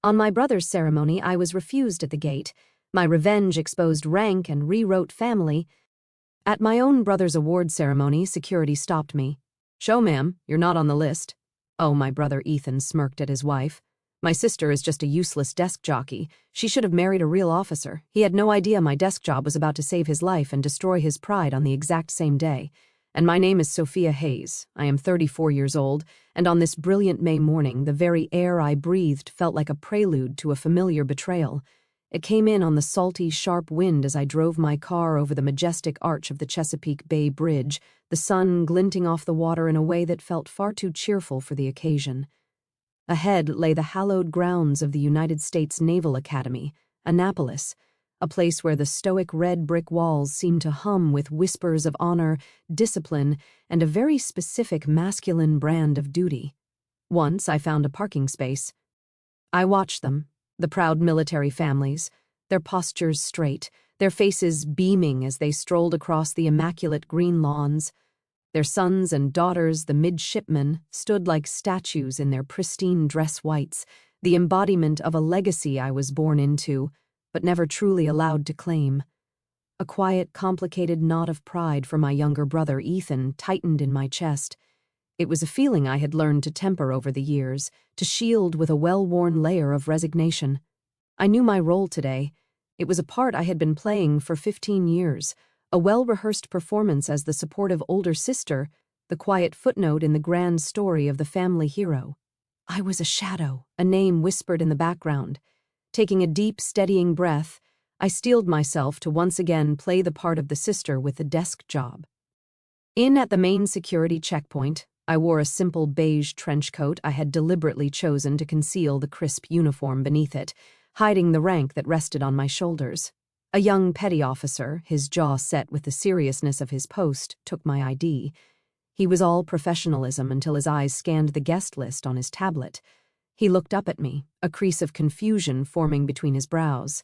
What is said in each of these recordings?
On my brother's ceremony, I was refused at the gate. My revenge exposed rank and rewrote family. At my own brother's award ceremony, security stopped me. "Show, ma'am, you're not on the list." Oh, my brother Ethan smirked at his wife. "My sister is just a useless desk jockey. She should have married a real officer." He had no idea my desk job was about to save his life and destroy his pride on the exact same day. And my name is Sophia Hayes. I am 34 years old, and on this brilliant May morning, the very air I breathed felt like a prelude to a familiar betrayal. It came in on the salty, sharp wind as I drove my car over the majestic arch of the Chesapeake Bay Bridge, the sun glinting off the water in a way that felt far too cheerful for the occasion. Ahead lay the hallowed grounds of the United States Naval Academy, Annapolis, a place where the stoic red brick walls seemed to hum with whispers of honor, discipline, and a very specific masculine brand of duty. Once I found a parking space. I watched them, the proud military families, their postures straight, their faces beaming as they strolled across the immaculate green lawns. Their sons and daughters, the midshipmen, stood like statues in their pristine dress whites, the embodiment of a legacy I was born into, but never truly allowed to claim. A quiet, complicated knot of pride for my younger brother Ethan tightened in my chest. It was a feeling I had learned to temper over the years, to shield with a well-worn layer of resignation. I knew my role today. It was a part I had been playing for 15 years, a well-rehearsed performance as the supportive older sister, the quiet footnote in the grand story of the family hero. I was a shadow, a name whispered in the background. Taking a deep, steadying breath, I steeled myself to once again play the part of the sister with the desk job. In at the main security checkpoint, I wore a simple beige trench coat I had deliberately chosen to conceal the crisp uniform beneath it, hiding the rank that rested on my shoulders. A young petty officer, his jaw set with the seriousness of his post, took my ID. He was all professionalism until his eyes scanned the guest list on his tablet. He looked up at me, a crease of confusion forming between his brows.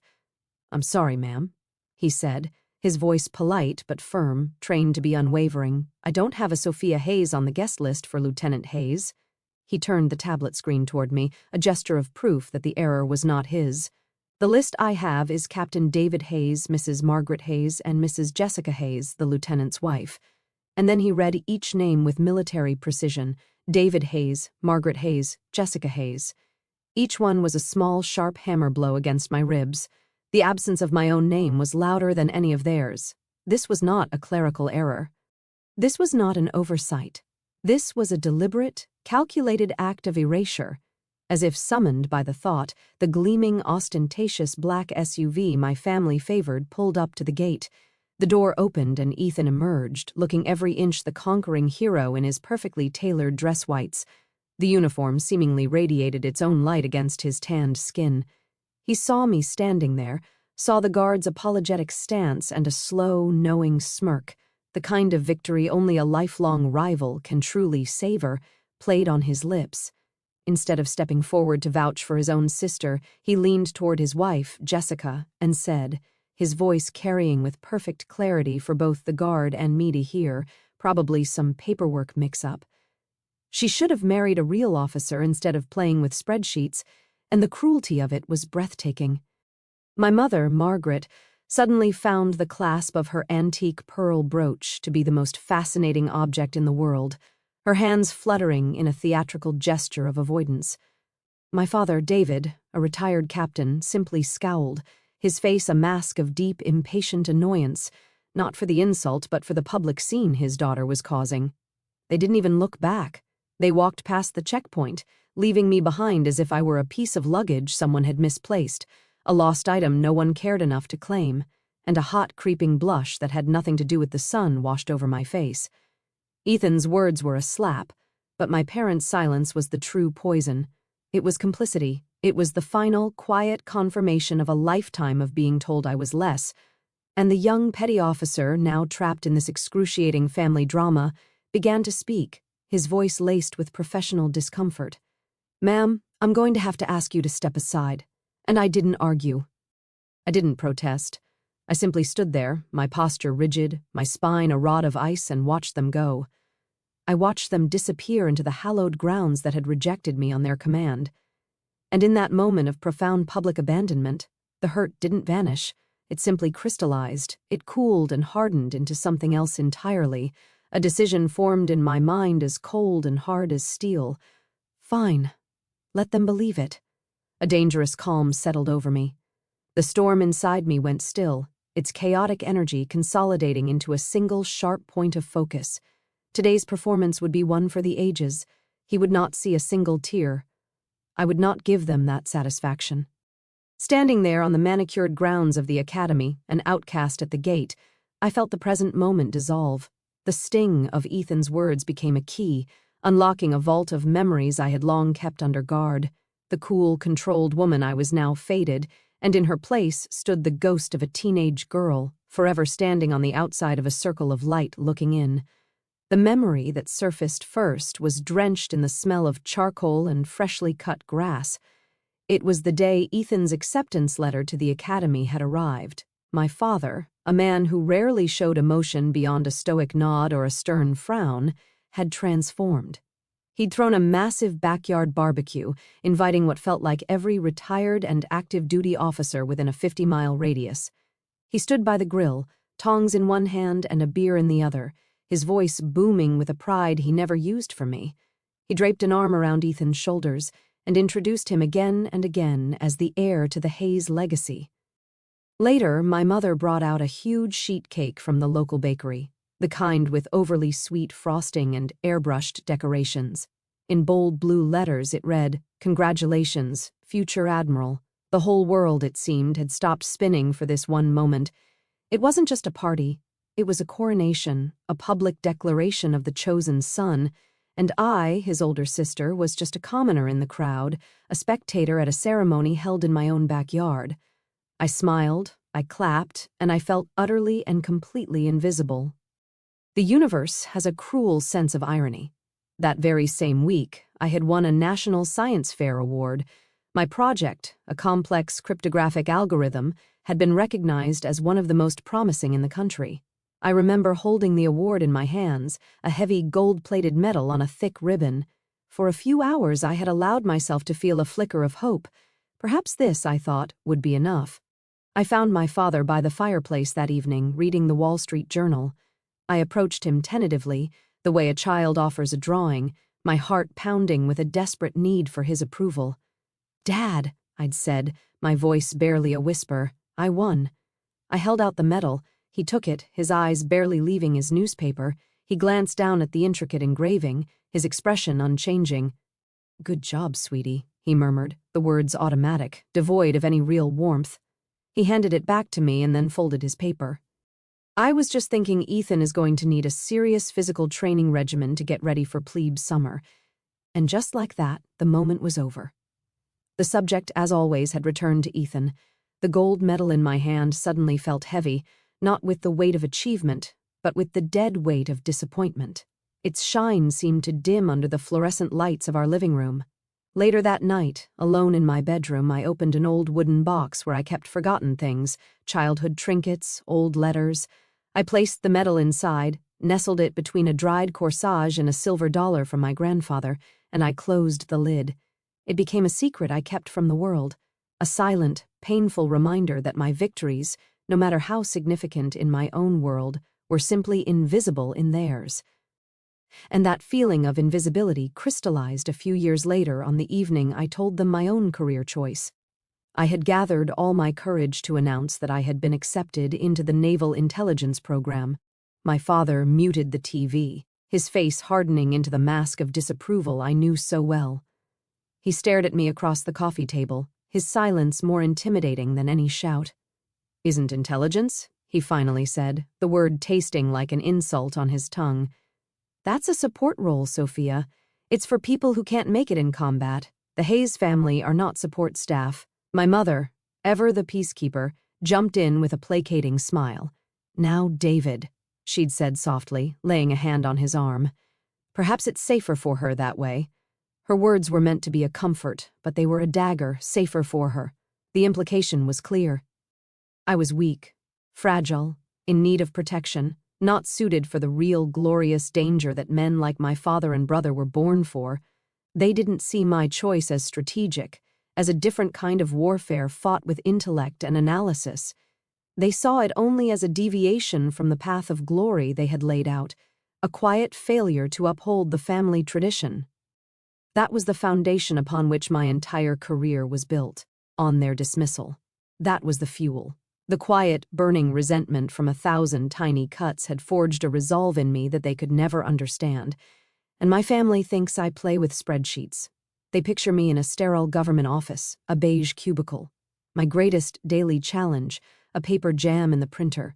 "I'm sorry, ma'am," he said, his voice polite but firm, trained to be unwavering. "I don't have a Sophia Hayes on the guest list for Lieutenant Hayes." He turned the tablet screen toward me, a gesture of proof that the error was not his. "The list I have is Captain David Hayes, Mrs. Margaret Hayes, and Mrs. Jessica Hayes, the lieutenant's wife." And then he read each name with military precision: David Hayes, Margaret Hayes, Jessica Hayes. Each one was a small, sharp hammer blow against my ribs. The absence of my own name was louder than any of theirs. This was not a clerical error. This was not an oversight. This was a deliberate, calculated act of erasure. As if summoned by the thought, the gleaming, ostentatious black SUV my family favored pulled up to the gate. The door opened and Ethan emerged, looking every inch the conquering hero in his perfectly tailored dress whites. The uniform seemingly radiated its own light against his tanned skin. He saw me standing there, saw the guard's apologetic stance and a slow, knowing smirk, the kind of victory only a lifelong rival can truly savor, played on his lips. Instead of stepping forward to vouch for his own sister, he leaned toward his wife, Jessica, and said, his voice carrying with perfect clarity for both the guard and me to hear, probably some paperwork mix-up. She should have married a real officer instead of playing with spreadsheets, and the cruelty of it was breathtaking. My mother, Margaret, suddenly found the clasp of her antique pearl brooch to be the most fascinating object in the world, her hands fluttering in a theatrical gesture of avoidance. My father, David, a retired captain, simply scowled, his face a mask of deep, impatient annoyance, not for the insult but for the public scene his daughter was causing. They didn't even look back. They walked past the checkpoint, leaving me behind as if I were a piece of luggage someone had misplaced, a lost item no one cared enough to claim, and a hot, creeping blush that had nothing to do with the sun washed over my face. Ethan's words were a slap, but my parents' silence was the true poison. It was complicity. It was the final, quiet confirmation of a lifetime of being told I was less, and the young petty officer, now trapped in this excruciating family drama, began to speak, his voice laced with professional discomfort. "Ma'am, I'm going to have to ask you to step aside." And I didn't argue. I didn't protest. I simply stood there, my posture rigid, my spine a rod of ice, and watched them go. I watched them disappear into the hallowed grounds that had rejected me on their command. And in that moment of profound public abandonment, the hurt didn't vanish. It simply crystallized. It cooled and hardened into something else entirely, a decision formed in my mind as cold and hard as steel. Fine. Let them believe it. A dangerous calm settled over me. The storm inside me went still, its chaotic energy consolidating into a single sharp point of focus. Today's performance would be one for the ages. He would not see a single tear. I would not give them that satisfaction. Standing there on the manicured grounds of the academy, an outcast at the gate, I felt the present moment dissolve. The sting of Ethan's words became a key, unlocking a vault of memories I had long kept under guard. The cool, controlled woman I was now faded, and in her place stood the ghost of a teenage girl, forever standing on the outside of a circle of light looking in. The memory that surfaced first was drenched in the smell of charcoal and freshly cut grass. It was the day Ethan's acceptance letter to the academy had arrived. My father, a man who rarely showed emotion beyond a stoic nod or a stern frown, had transformed. He'd thrown a massive backyard barbecue, inviting what felt like every retired and active duty officer within a 50-mile radius. He stood by the grill, tongs in one hand and a beer in the other, his voice booming with a pride he never used for me. He draped an arm around Ethan's shoulders and introduced him again and again as the heir to the Hayes legacy. Later, my mother brought out a huge sheet cake from the local bakery, the kind with overly sweet frosting and airbrushed decorations. In bold blue letters it read, "Congratulations, future Admiral." The whole world, it seemed, had stopped spinning for this one moment. It wasn't just a party. It was a coronation, a public declaration of the chosen son, and I, his older sister, was just a commoner in the crowd, a spectator at a ceremony held in my own backyard. I smiled, I clapped, and I felt utterly and completely invisible. The universe has a cruel sense of irony. That very same week, I had won a National Science Fair award. My project, a complex cryptographic algorithm, had been recognized as one of the most promising in the country. I remember holding the award in my hands, a heavy gold-plated medal on a thick ribbon. For a few hours I had allowed myself to feel a flicker of hope. Perhaps this, I thought, would be enough. I found my father by the fireplace that evening, reading the Wall Street Journal. I approached him tentatively, the way a child offers a drawing, my heart pounding with a desperate need for his approval. "Dad," I'd said, my voice barely a whisper, "I won." I held out the medal. He took it, his eyes barely leaving his newspaper. He glanced down at the intricate engraving, his expression unchanging. "Good job, sweetie," he murmured, the words automatic, devoid of any real warmth. He handed it back to me and then folded his paper. "I was just thinking Ethan is going to need a serious physical training regimen to get ready for plebe summer." And just like that, the moment was over. The subject, as always, had returned to Ethan. The gold medal in my hand suddenly felt heavy, not with the weight of achievement, but with the dead weight of disappointment. Its shine seemed to dim under the fluorescent lights of our living room. Later that night, alone in my bedroom, I opened an old wooden box where I kept forgotten things, childhood trinkets, old letters. I placed the medal inside, nestled it between a dried corsage and a silver dollar from my grandfather, and I closed the lid. It became a secret I kept from the world, a silent, painful reminder that my victories, no matter how significant in my own world, were simply invisible in theirs. And that feeling of invisibility crystallized a few years later on the evening I told them my own career choice. I had gathered all my courage to announce that I had been accepted into the Naval Intelligence Program. My father muted the TV, his face hardening into the mask of disapproval I knew so well. He stared at me across the coffee table, his silence more intimidating than any shout. "Isn't intelligence?" he finally said, the word tasting like an insult on his tongue. "That's a support role, Sophia. It's for people who can't make it in combat. The Hayes family are not support staff." My mother, ever the peacekeeper, jumped in with a placating smile. "Now, David," she'd said softly, laying a hand on his arm. Perhaps it's safer for her that way. Her words were meant to be a comfort, but they were a dagger, safer for her. The implication was clear. I was weak, fragile, in need of protection, not suited for the real glorious danger that men like my father and brother were born for. They didn't see my choice as strategic, as a different kind of warfare fought with intellect and analysis. They saw it only as a deviation from the path of glory they had laid out, a quiet failure to uphold the family tradition. That was the foundation upon which my entire career was built, on their dismissal. That was the fuel. The quiet, burning resentment from 1,000 tiny cuts had forged a resolve in me that they could never understand. And my family thinks I play with spreadsheets. They picture me in a sterile government office, a beige cubicle. My greatest daily challenge, a paper jam in the printer.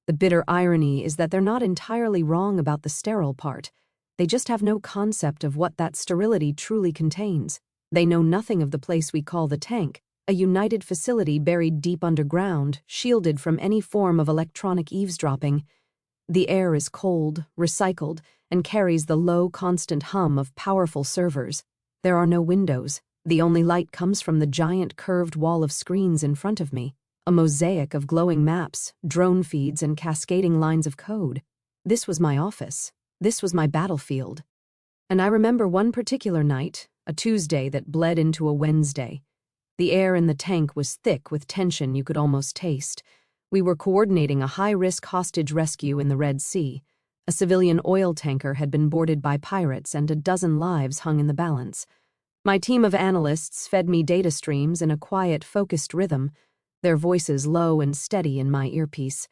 The bitter irony is that they're not entirely wrong about the sterile part. They just have no concept of what that sterility truly contains. They know nothing of the place we call the tank, a united facility buried deep underground, shielded from any form of electronic eavesdropping. The air is cold, recycled, and carries the low, constant hum of powerful servers. There are no windows. The only light comes from the giant curved wall of screens in front of me, a mosaic of glowing maps, drone feeds, and cascading lines of code. This was my office. This was my battlefield. And I remember one particular night, a Tuesday that bled into a Wednesday. The air in the tank was thick with tension you could almost taste. We were coordinating a high-risk hostage rescue in the Red Sea. A civilian oil tanker had been boarded by pirates and a dozen lives hung in the balance. My team of analysts fed me data streams in a quiet, focused rhythm, their voices low and steady in my earpiece.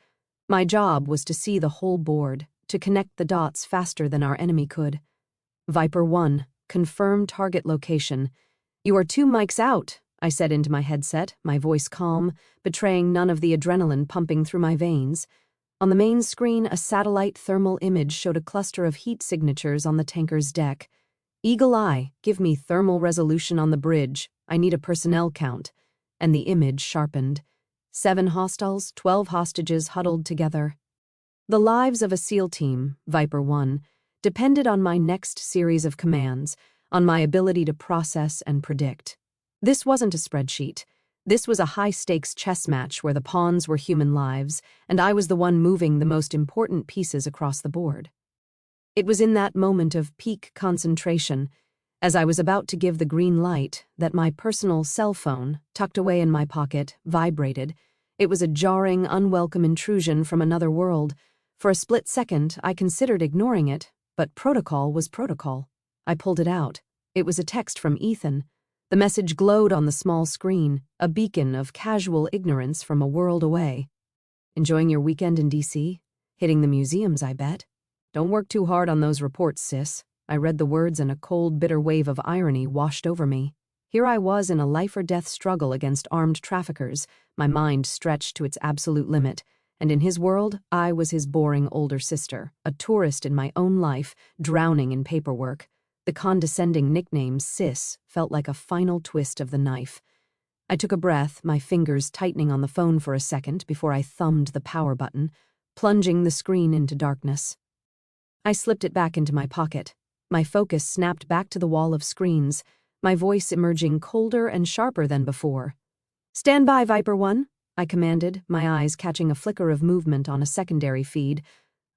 My job was to see the whole board, to connect the dots faster than our enemy could. Viper 1, confirm target location. You are 2 mics out, I said into my headset, my voice calm, betraying none of the adrenaline pumping through my veins. On the main screen, a satellite thermal image showed a cluster of heat signatures on the tanker's deck. Eagle eye, give me thermal resolution on the bridge. I need a personnel count. And the image sharpened. 7 hostiles, 12 hostages huddled together. The lives of a SEAL team, Viper 1, depended on my next series of commands, on my ability to process and predict. This wasn't a spreadsheet. This was a high-stakes chess match where the pawns were human lives, and I was the one moving the most important pieces across the board. It was in that moment of peak concentration, as I was about to give the green light, that my personal cell phone, tucked away in my pocket, vibrated. It was a jarring, unwelcome intrusion from another world. For a split second, I considered ignoring it, but protocol was protocol. I pulled it out. It was a text from Ethan. The message glowed on the small screen, a beacon of casual ignorance from a world away. Enjoying your weekend in D.C.? Hitting the museums, I bet. Don't work too hard on those reports, sis. I read the words and a cold, bitter wave of irony washed over me. Here I was in a life-or-death struggle against armed traffickers, my mind stretched to its absolute limit. And in his world, I was his boring older sister, a tourist in my own life, drowning in paperwork. The condescending nickname, Sis, felt like a final twist of the knife. I took a breath, my fingers tightening on the phone for a second before I thumbed the power button, plunging the screen into darkness. I slipped it back into my pocket. My focus snapped back to the wall of screens, my voice emerging colder and sharper than before. "Stand by, Viper 1. I commanded, my eyes catching a flicker of movement on a secondary feed,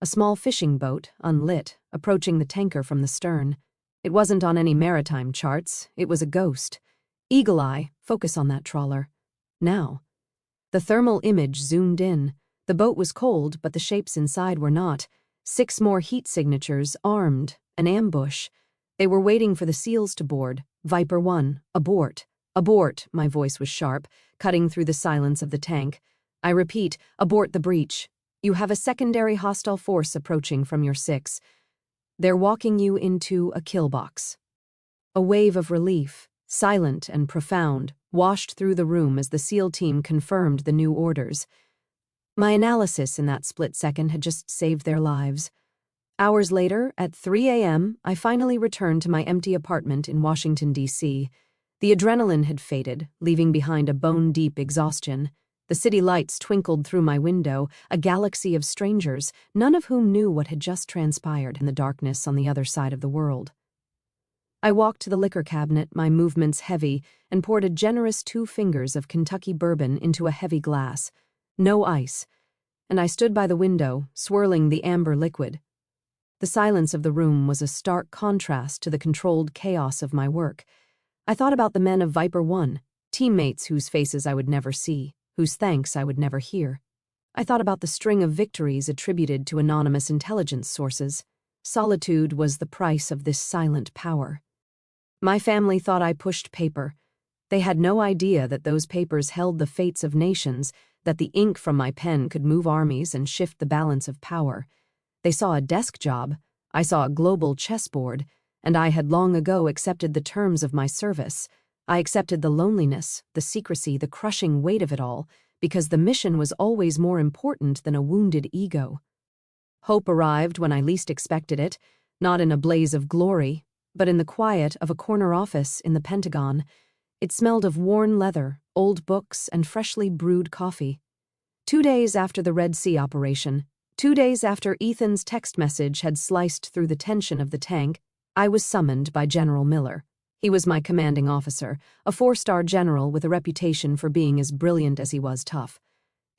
a small fishing boat, unlit, approaching the tanker from the stern. It wasn't on any maritime charts, it was a ghost. Eagle eye, focus on that trawler. Now. The thermal image zoomed in. The boat was cold, but the shapes inside were not. 6 more heat signatures, armed, an ambush. They were waiting for the SEALs to board. Viper 1, abort. Abort, my voice was sharp, cutting through the silence of the tank. I repeat, abort the breach. You have a secondary hostile force approaching from your 6. They're walking you into a kill box. A wave of relief, silent and profound, washed through the room as the SEAL team confirmed the new orders. My analysis in that split second had just saved their lives. Hours later, at 3 a.m., I finally returned to my empty apartment in Washington, D.C. The adrenaline had faded, leaving behind a bone-deep exhaustion. The city lights twinkled through my window, a galaxy of strangers, none of whom knew what had just transpired in the darkness on the other side of the world. I walked to the liquor cabinet, my movements heavy, and poured a generous 2 fingers of Kentucky bourbon into a heavy glass. No ice. And I stood by the window, swirling the amber liquid. The silence of the room was a stark contrast to the controlled chaos of my work. I thought about the men of Viper 1, teammates whose faces I would never see, whose thanks I would never hear. I thought about the string of victories attributed to anonymous intelligence sources. Solitude was the price of this silent power. My family thought I pushed paper. They had no idea that those papers held the fates of nations, that the ink from my pen could move armies and shift the balance of power. They saw a desk job, I saw a global chessboard, and I had long ago accepted the terms of my service. I accepted the loneliness, the secrecy, the crushing weight of it all, because the mission was always more important than a wounded ego. Hope arrived when I least expected it, not in a blaze of glory, but in the quiet of a corner office in the Pentagon. It smelled of worn leather, old books, and freshly brewed coffee. 2 days after the Red Sea operation, 2 days after Ethan's text message had sliced through the tension of the tank, I was summoned by General Miller. He was my commanding officer, a 4-star general with a reputation for being as brilliant as he was tough.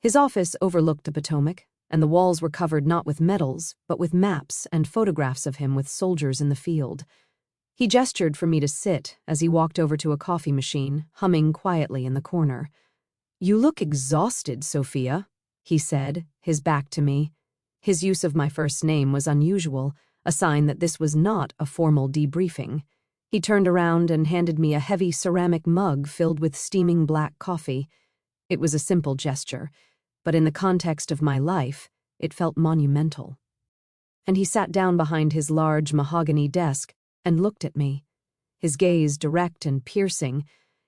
His office overlooked the Potomac, and the walls were covered not with medals, but with maps and photographs of him with soldiers in the field. He gestured for me to sit as he walked over to a coffee machine, humming quietly in the corner. "You look exhausted, Sophia," he said, his back to me. His use of my first name was unusual, a sign that this was not a formal debriefing. He turned around and handed me a heavy ceramic mug filled with steaming black coffee. It was a simple gesture, but in the context of my life, it felt monumental. And he sat down behind his large mahogany desk and looked at me, his gaze direct and piercing,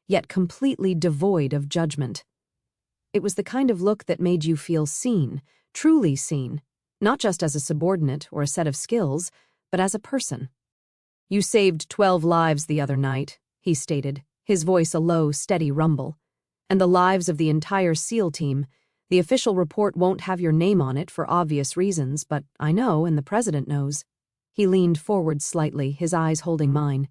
yet completely devoid of judgment. It was the kind of look that made you feel seen, truly seen, not just as a subordinate or a set of skills, but as a person. "You saved 12 lives the other night," he stated, his voice a low, steady rumble. "And the lives of the entire SEAL team. The official report won't have your name on it for obvious reasons, but I know and the president knows." He leaned forward slightly, his eyes holding mine.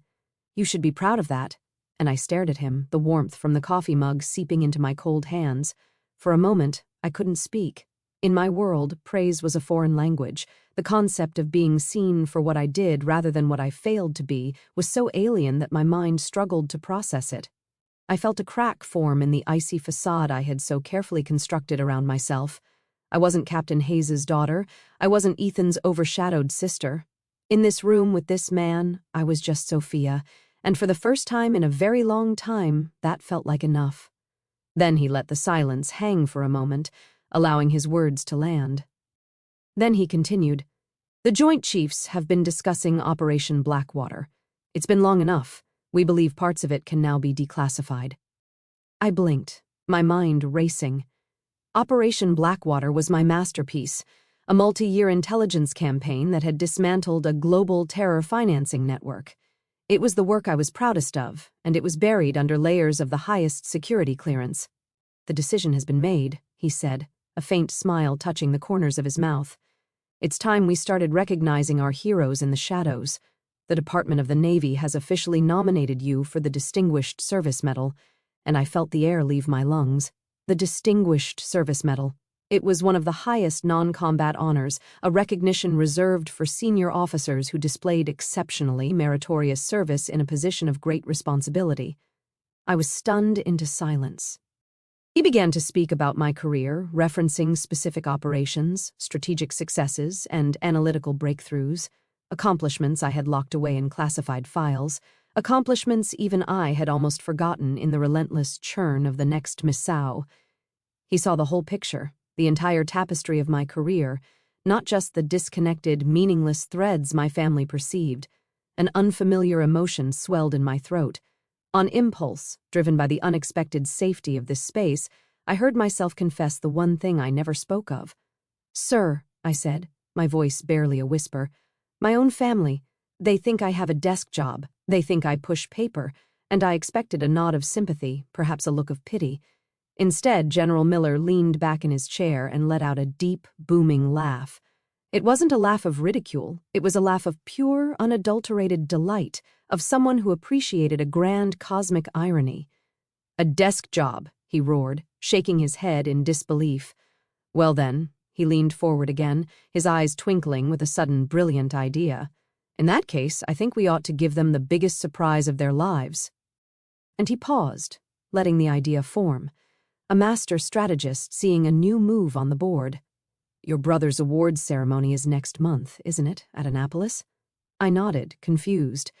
"You should be proud of that." And I stared at him, the warmth from the coffee mug seeping into my cold hands. For a moment, I couldn't speak. In my world, praise was a foreign language. The concept of being seen for what I did rather than what I failed to be was so alien that my mind struggled to process it. I felt a crack form in the icy facade I had so carefully constructed around myself. I wasn't Captain Hayes's daughter. I wasn't Ethan's overshadowed sister. In this room with this man, I was just Sophia, and for the first time in a very long time, that felt like enough. Then he let the silence hang for a moment, allowing his words to land. Then he continued, "The Joint Chiefs have been discussing Operation Blackwater. It's been long enough. We believe parts of it can now be declassified." I blinked, my mind racing. Operation Blackwater was my masterpiece, a multi-year intelligence campaign that had dismantled a global terror financing network. It was the work I was proudest of, and it was buried under layers of the highest security clearance. "The decision has been made," he said, a faint smile touching the corners of his mouth. "It's time we started recognizing our heroes in the shadows. The Department of the Navy has officially nominated you for the Distinguished Service Medal," and I felt the air leave my lungs. The Distinguished Service Medal. It was one of the highest non-combat honors, a recognition reserved for senior officers who displayed exceptionally meritorious service in a position of great responsibility. I was stunned into silence. He began to speak about my career, referencing specific operations, strategic successes, and analytical breakthroughs, accomplishments I had locked away in classified files, accomplishments even I had almost forgotten in the relentless churn of the next missile. He saw the whole picture, the entire tapestry of my career, not just the disconnected, meaningless threads my family perceived. An unfamiliar emotion swelled in my throat. On impulse, driven by the unexpected safety of this space, I heard myself confess the one thing I never spoke of. "Sir," I said, my voice barely a whisper, "my own family, they think I have a desk job, they think I push paper," and I expected a nod of sympathy, perhaps a look of pity. Instead, General Miller leaned back in his chair and let out a deep, booming laugh. It wasn't a laugh of ridicule, it was a laugh of pure, unadulterated delight, of someone who appreciated a grand cosmic irony. "A desk job," he roared, shaking his head in disbelief. "Well then," he leaned forward again, his eyes twinkling with a sudden brilliant idea. "In that case, I think we ought to give them the biggest surprise of their lives." And he paused, letting the idea form. A master strategist seeing a new move on the board. Your brother's awards ceremony is next month, isn't it, at Annapolis? I nodded, confused.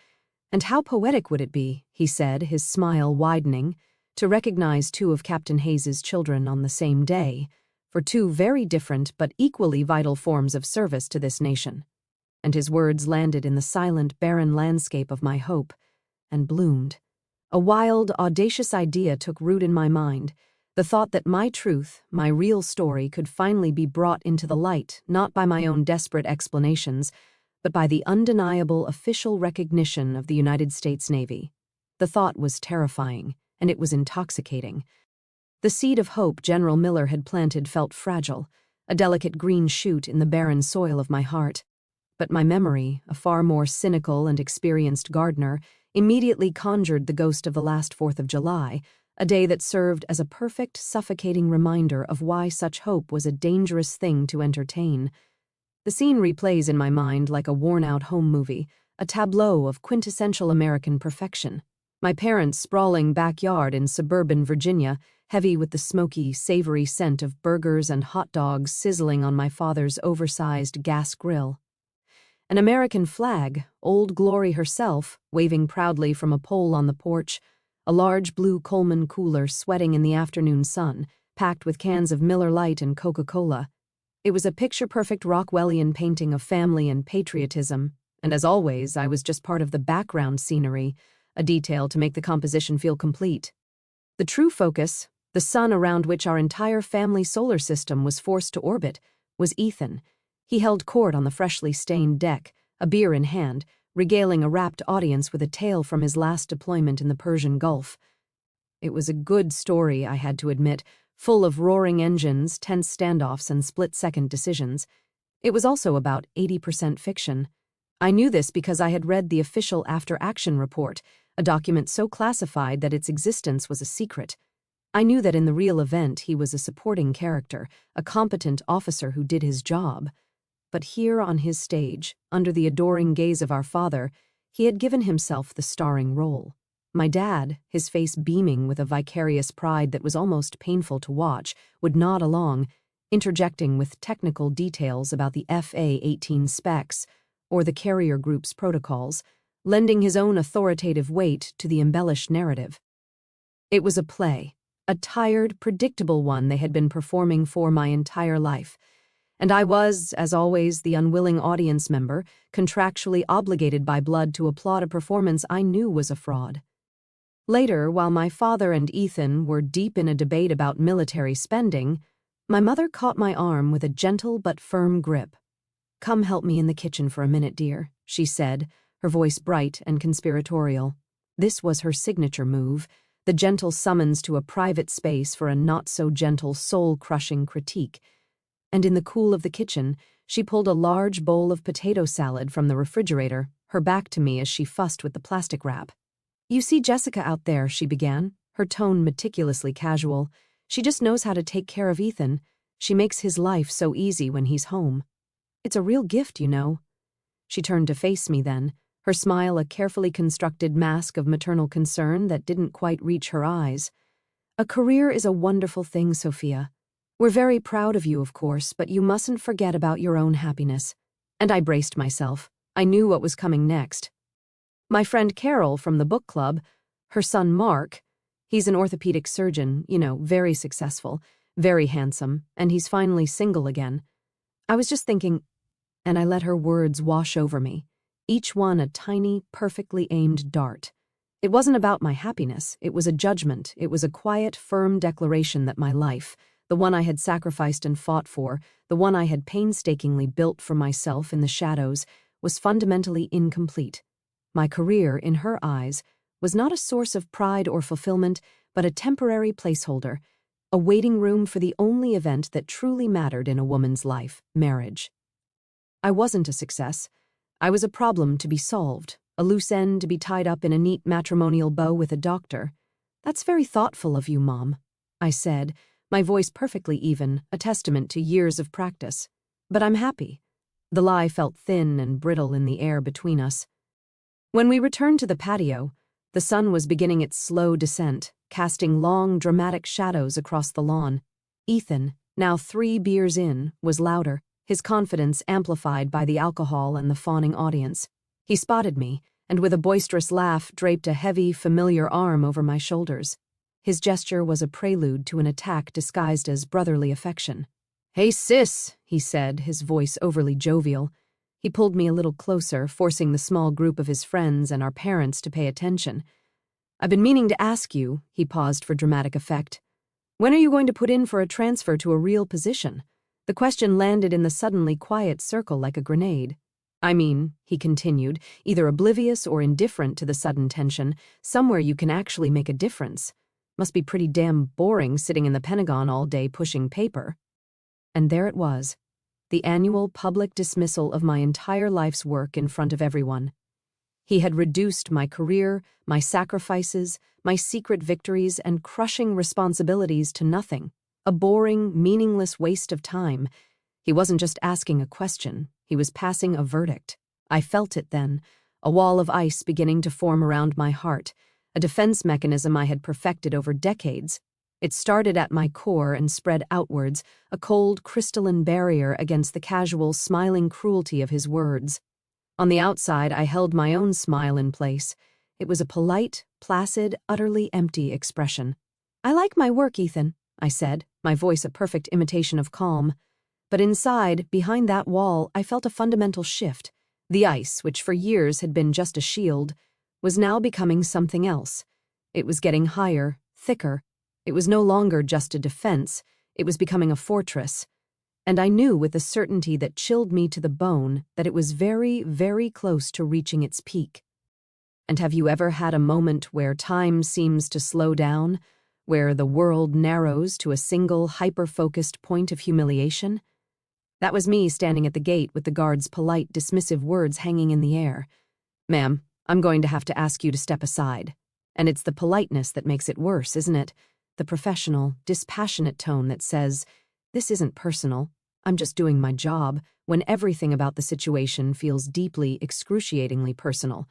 And how poetic would it be, he said, his smile widening, to recognize two of Captain Hayes's children on the same day, for two very different but equally vital forms of service to this nation. And his words landed in the silent, barren landscape of my hope, and bloomed. A wild, audacious idea took root in my mind, the thought that my truth, my real story, could finally be brought into the light, not by my own desperate explanations, but by the undeniable official recognition of the United States Navy. The thought was terrifying, and it was intoxicating. The seed of hope General Miller had planted felt fragile, a delicate green shoot in the barren soil of my heart. But my memory, a far more cynical and experienced gardener, immediately conjured the ghost of the last 4th of July, a day that served as a perfect, suffocating reminder of why such hope was a dangerous thing to entertain. The scene replays in my mind like a worn-out home movie, a tableau of quintessential American perfection. My parents' sprawling backyard in suburban Virginia, heavy with the smoky, savory scent of burgers and hot dogs sizzling on my father's oversized gas grill. An American flag, Old Glory herself, waving proudly from a pole on the porch, a large blue Coleman cooler sweating in the afternoon sun, packed with cans of Miller Lite and Coca-Cola. It was a picture-perfect Rockwellian painting of family and patriotism, and as always, I was just part of the background scenery, a detail to make the composition feel complete. The true focus, the sun around which our entire family solar system was forced to orbit, was Ethan. He held court on the freshly stained deck, a beer in hand, regaling a rapt audience with a tale from his last deployment in the Persian Gulf. It was a good story, I had to admit, full of roaring engines, tense standoffs, and split-second decisions. It was also about 80% fiction. I knew this because I had read the official after-action report, a document so classified that its existence was a secret. I knew that in the real event he was a supporting character, a competent officer who did his job. But here on his stage, under the adoring gaze of our father, he had given himself the starring role. My dad, his face beaming with a vicarious pride that was almost painful to watch, would nod along, interjecting with technical details about the FA-18 specs or the carrier group's protocols, lending his own authoritative weight to the embellished narrative. It was a play, a tired, predictable one they had been performing for my entire life, and I was, as always, the unwilling audience member, contractually obligated by blood to applaud a performance I knew was a fraud. Later, while my father and Ethan were deep in a debate about military spending, my mother caught my arm with a gentle but firm grip. "Come help me in the kitchen for a minute, dear," she said, her voice bright and conspiratorial. This was her signature move, the gentle summons to a private space for a not-so-gentle, soul-crushing critique. And in the cool of the kitchen, she pulled a large bowl of potato salad from the refrigerator, her back to me as she fussed with the plastic wrap. "You see Jessica out there," she began, her tone meticulously casual. "She just knows how to take care of Ethan. She makes his life so easy when he's home. It's a real gift, you know." She turned to face me then, her smile a carefully constructed mask of maternal concern that didn't quite reach her eyes. "A career is a wonderful thing, Sophia. We're very proud of you, of course, but you mustn't forget about your own happiness." And I braced myself. I knew what was coming next. My friend Carol from the book club, her son Mark, he's an orthopedic surgeon, very successful, very handsome, and he's finally single again. I was just thinking, and I let her words wash over me, each one a tiny, perfectly aimed dart. It wasn't about my happiness, it was a judgment, it was a quiet, firm declaration that my life, the one I had sacrificed and fought for, the one I had painstakingly built for myself in the shadows, was fundamentally incomplete. My career, in her eyes, was not a source of pride or fulfillment, but a temporary placeholder, a waiting room for the only event that truly mattered in a woman's life, marriage. I wasn't a success. I was a problem to be solved, a loose end to be tied up in a neat matrimonial bow with a doctor. "That's very thoughtful of you, Mom," I said, my voice perfectly even, a testament to years of practice. "But I'm happy." The lie felt thin and brittle in the air between us. When we returned to the patio, the sun was beginning its slow descent, casting long, dramatic shadows across the lawn. Ethan, now 3 beers in, was louder, his confidence amplified by the alcohol and the fawning audience. He spotted me, and with a boisterous laugh draped a heavy, familiar arm over my shoulders. His gesture was a prelude to an attack disguised as brotherly affection. "Hey, sis," he said, his voice overly jovial. He pulled me a little closer, forcing the small group of his friends and our parents to pay attention. "I've been meaning to ask you," he paused for dramatic effect. "When are you going to put in for a transfer to a real position?" The question landed in the suddenly quiet circle like a grenade. "I mean," he continued, either oblivious or indifferent to the sudden tension, "somewhere you can actually make a difference. Must be pretty damn boring sitting in the Pentagon all day pushing paper." And there it was, the annual public dismissal of my entire life's work in front of everyone. He had reduced my career, my sacrifices, my secret victories, and crushing responsibilities to nothing, a boring, meaningless waste of time. He wasn't just asking a question, he was passing a verdict. I felt it then, a wall of ice beginning to form around my heart, a defense mechanism I had perfected over decades. It started at my core and spread outwards, a cold, crystalline barrier against the casual, smiling cruelty of his words. On the outside, I held my own smile in place. It was a polite, placid, utterly empty expression. "I like my work, Ethan," I said, my voice a perfect imitation of calm. But inside, behind that wall, I felt a fundamental shift. The ice, which for years had been just a shield, was now becoming something else. It was getting higher, thicker. It was no longer just a defense, it was becoming a fortress. And I knew with a certainty that chilled me to the bone that it was very, very close to reaching its peak. And have you ever had a moment where time seems to slow down, where the world narrows to a single, hyper-focused point of humiliation? That was me standing at the gate with the guard's polite, dismissive words hanging in the air. "Ma'am, I'm going to have to ask you to step aside." And it's the politeness that makes it worse, isn't it? The professional, dispassionate tone that says, "This isn't personal, I'm just doing my job," when everything about the situation feels deeply, excruciatingly personal.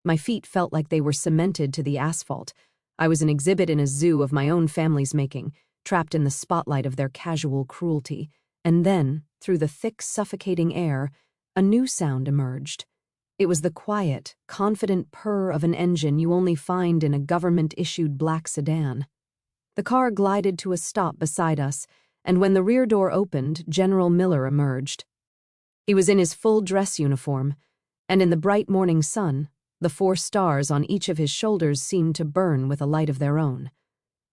My feet felt like they were cemented to the asphalt. I was an exhibit in a zoo of my own family's making, trapped in the spotlight of their casual cruelty. And then, through the thick, suffocating air, a new sound emerged. It was the quiet, confident purr of an engine you only find in a government-issued black sedan. The car glided to a stop beside us, and when the rear door opened, General Miller emerged. He was in his full dress uniform, and in the bright morning sun, the 4 stars on each of his shoulders seemed to burn with a light of their own.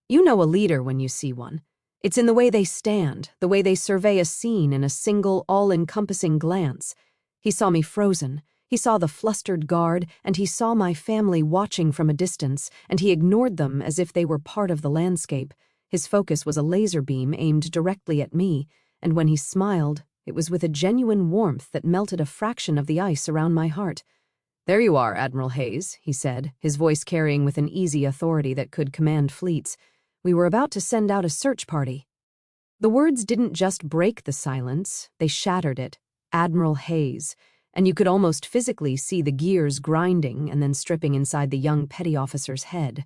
You know a leader when you see one. It's in the way they stand, the way they survey a scene in a single, all-encompassing glance. He saw me frozen. He saw the flustered guard, and he saw my family watching from a distance, and he ignored them as if they were part of the landscape. His focus was a laser beam aimed directly at me, and when he smiled, it was with a genuine warmth that melted a fraction of the ice around my heart. "There you are, Admiral Hayes," he said, his voice carrying with an easy authority that could command fleets. "We were about to send out a search party." The words didn't just break the silence, they shattered it. Admiral Hayes. And you could almost physically see the gears grinding and then stripping inside the young petty officer's head.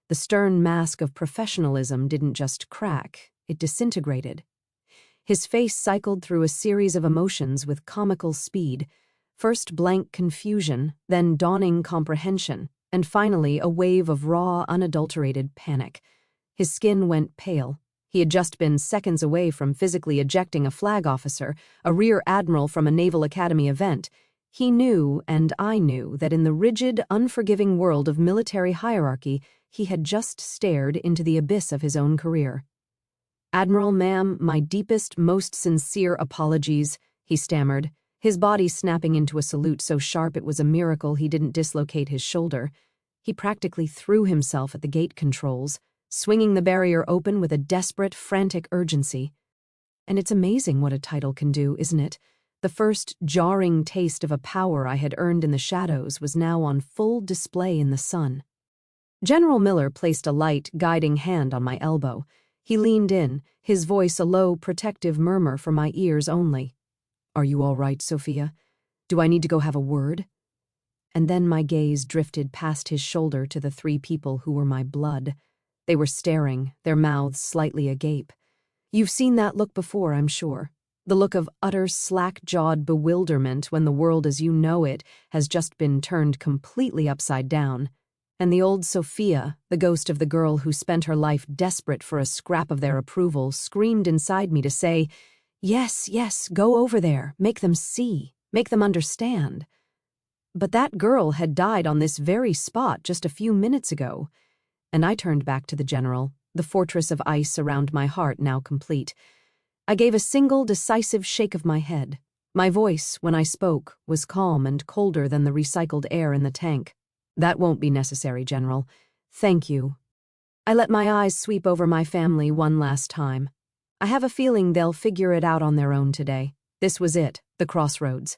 The stern mask of professionalism didn't just crack, it disintegrated. His face cycled through a series of emotions with comical speed. First blank confusion, then dawning comprehension, and finally a wave of raw, unadulterated panic. His skin went pale. He had just been seconds away from physically ejecting a flag officer, a rear admiral from a Naval Academy event. He knew, and I knew, that in the rigid, unforgiving world of military hierarchy, he had just stared into the abyss of his own career. "Admiral, ma'am, my deepest, most sincere apologies," he stammered, his body snapping into a salute so sharp it was a miracle he didn't dislocate his shoulder. He practically threw himself at the gate controls, swinging the barrier open with a desperate, frantic urgency. And it's amazing what a title can do, isn't it? The first jarring taste of a power I had earned in the shadows was now on full display in the sun. General Miller placed a light, guiding hand on my elbow. He leaned in, his voice a low, protective murmur for my ears only. "Are you all right, Sophia? Do I need to go have a word?" And then my gaze drifted past his shoulder to the 3 people who were my blood. They were staring, their mouths slightly agape. You've seen that look before, I'm sure. The look of utter slack-jawed bewilderment when the world as you know it has just been turned completely upside down. And the old Sophia, the ghost of the girl who spent her life desperate for a scrap of their approval, screamed inside me to say, "Yes, yes, go over there, make them see, make them understand." But that girl had died on this very spot just a few minutes ago, and I turned back to the general, the fortress of ice around my heart now complete. I gave a single decisive shake of my head. My voice, when I spoke, was calm and colder than the recycled air in the tank. "That won't be necessary, General. Thank you." I let my eyes sweep over my family one last time. I have a feeling they'll figure it out on their own today. This was it, the crossroads.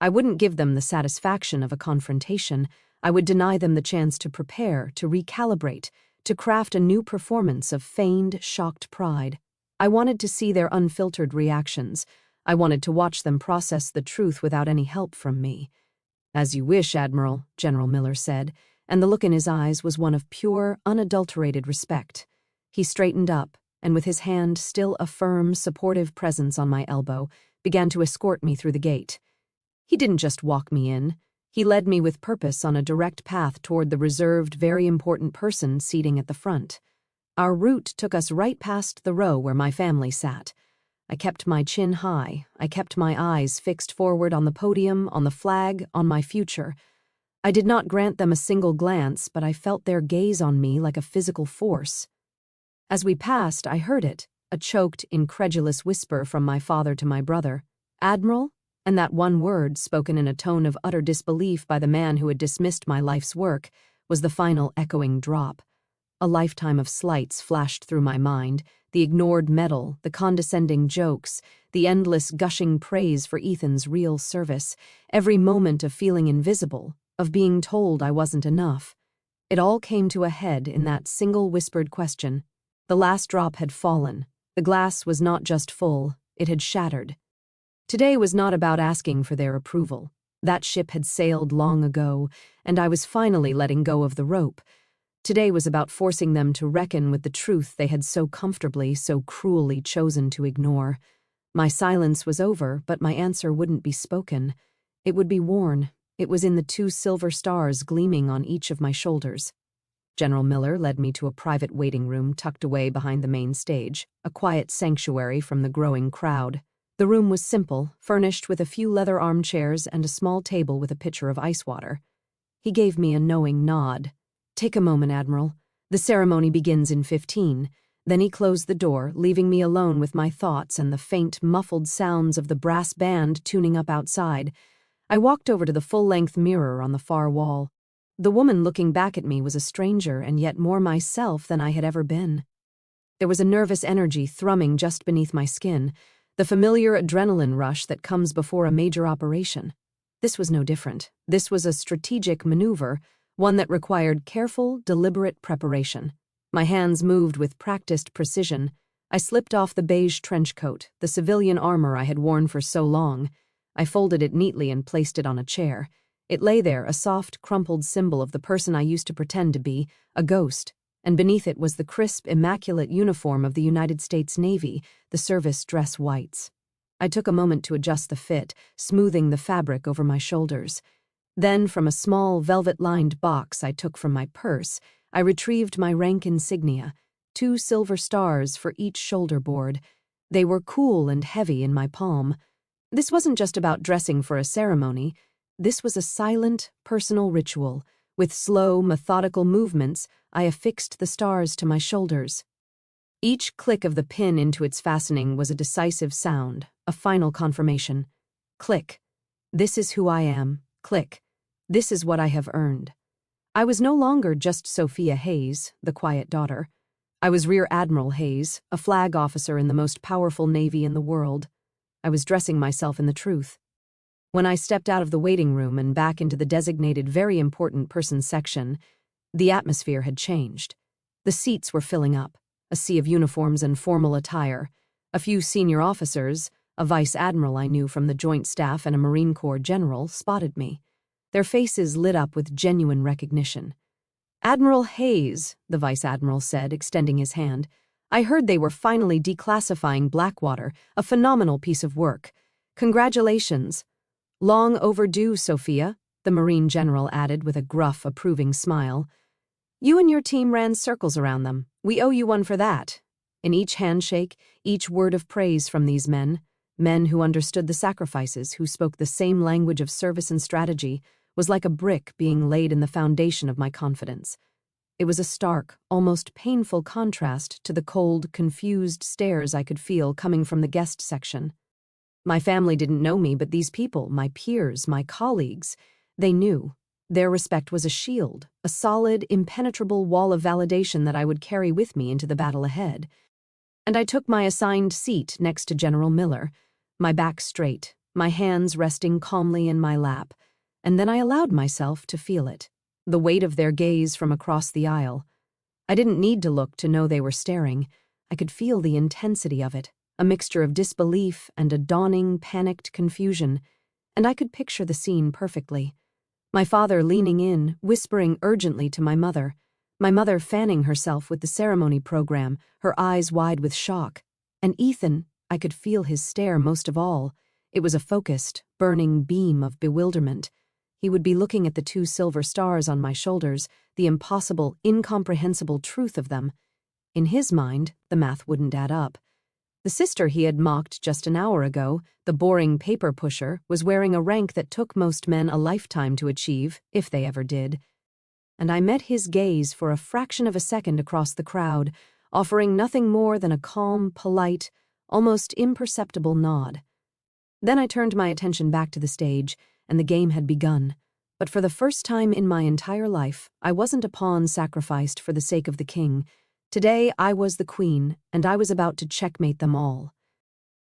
I wouldn't give them the satisfaction of a confrontation. I would deny them the chance to prepare, to recalibrate, to craft a new performance of feigned, shocked pride. I wanted to see their unfiltered reactions. I wanted to watch them process the truth without any help from me. "As you wish, Admiral," General Miller said, and the look in his eyes was one of pure, unadulterated respect. He straightened up, and with his hand still a firm, supportive presence on my elbow, began to escort me through the gate. He didn't just walk me in. He led me with purpose on a direct path toward the reserved, very important person seating at the front. Our route took us right past the row where my family sat. I kept my chin high. I kept my eyes fixed forward on the podium, on the flag, on my future. I did not grant them a single glance, but I felt their gaze on me like a physical force. As we passed, I heard it, a choked, incredulous whisper from my father to my brother. "Admiral?" And that one word, spoken in a tone of utter disbelief by the man who had dismissed my life's work, was the final echoing drop. A lifetime of slights flashed through my mind, the ignored medal, the condescending jokes, the endless gushing praise for Ethan's real service, every moment of feeling invisible, of being told I wasn't enough. It all came to a head in that single whispered question. The last drop had fallen. The glass was not just full, it had shattered. Today was not about asking for their approval. That ship had sailed long ago, and I was finally letting go of the rope. Today was about forcing them to reckon with the truth they had so comfortably, so cruelly chosen to ignore. My silence was over, but my answer wouldn't be spoken. It would be worn. It was in the 2 silver stars gleaming on each of my shoulders. General Miller led me to a private waiting room tucked away behind the main stage, a quiet sanctuary from the growing crowd. The room was simple, furnished with a few leather armchairs and a small table with a pitcher of ice water. He gave me a knowing nod. "Take a moment, Admiral. The ceremony begins in 15. Then he closed the door, leaving me alone with my thoughts and the faint, muffled sounds of the brass band tuning up outside. I walked over to the full-length mirror on the far wall. The woman looking back at me was a stranger and yet more myself than I had ever been. There was a nervous energy thrumming just beneath my skin, the familiar adrenaline rush that comes before a major operation. This was no different. This was a strategic maneuver, one that required careful, deliberate preparation. My hands moved with practiced precision. I slipped off the beige trench coat, the civilian armor I had worn for so long. I folded it neatly and placed it on a chair. It lay there, a soft, crumpled symbol of the person I used to pretend to be, a ghost, and beneath it was the crisp, immaculate uniform of the United States Navy, the service dress whites. I took a moment to adjust the fit, smoothing the fabric over my shoulders. Then, from a small, velvet-lined box I took from my purse, I retrieved my rank insignia, 2 silver stars for each shoulder board. They were cool and heavy in my palm. This wasn't just about dressing for a ceremony. This was a silent, personal ritual. With slow, methodical movements, I affixed the stars to my shoulders. Each click of the pin into its fastening was a decisive sound, a final confirmation. Click. This is who I am. Click. This is what I have earned. I was no longer just Sophia Hayes, the quiet daughter. I was Rear Admiral Hayes, a flag officer in the most powerful navy in the world. I was dressing myself in the truth. When I stepped out of the waiting room and back into the designated very important person section, the atmosphere had changed. The seats were filling up, a sea of uniforms and formal attire. A few senior officers, a vice admiral I knew from the Joint Staff and a Marine Corps general, spotted me. Their faces lit up with genuine recognition. "Admiral Hayes," the Vice Admiral said, extending his hand. "I heard they were finally declassifying Blackwater, a phenomenal piece of work. Congratulations." "Long overdue, Sophia," the Marine General added with a gruff, approving smile. "You and your team ran circles around them. We owe you one for that." In each handshake, each word of praise from these men who understood the sacrifices, who spoke the same language of service and strategy, was like a brick being laid in the foundation of my confidence. It was a stark, almost painful contrast to the cold, confused stares I could feel coming from the guest section. My family didn't know me, but these people, my peers, my colleagues, they knew. Their respect was a shield, a solid, impenetrable wall of validation that I would carry with me into the battle ahead. And I took my assigned seat next to General Miller, my back straight, my hands resting calmly in my lap, and then I allowed myself to feel it, the weight of their gaze from across the aisle. I didn't need to look to know they were staring. I could feel the intensity of it, a mixture of disbelief and a dawning, panicked confusion, and I could picture the scene perfectly. My father leaning in, whispering urgently to my mother fanning herself with the ceremony program, her eyes wide with shock, and Ethan, I could feel his stare most of all. It was a focused, burning beam of bewilderment. He would be looking at the 2 silver stars on my shoulders, the impossible, incomprehensible truth of them. In his mind, the math wouldn't add up. The sister he had mocked just an hour ago, the boring paper pusher, was wearing a rank that took most men a lifetime to achieve, if they ever did. And I met his gaze for a fraction of a second across the crowd, offering nothing more than a calm, polite, almost imperceptible nod. Then I turned my attention back to the stage, and the game had begun. But for the first time in my entire life, I wasn't a pawn sacrificed for the sake of the king. Today I was the queen, and I was about to checkmate them all.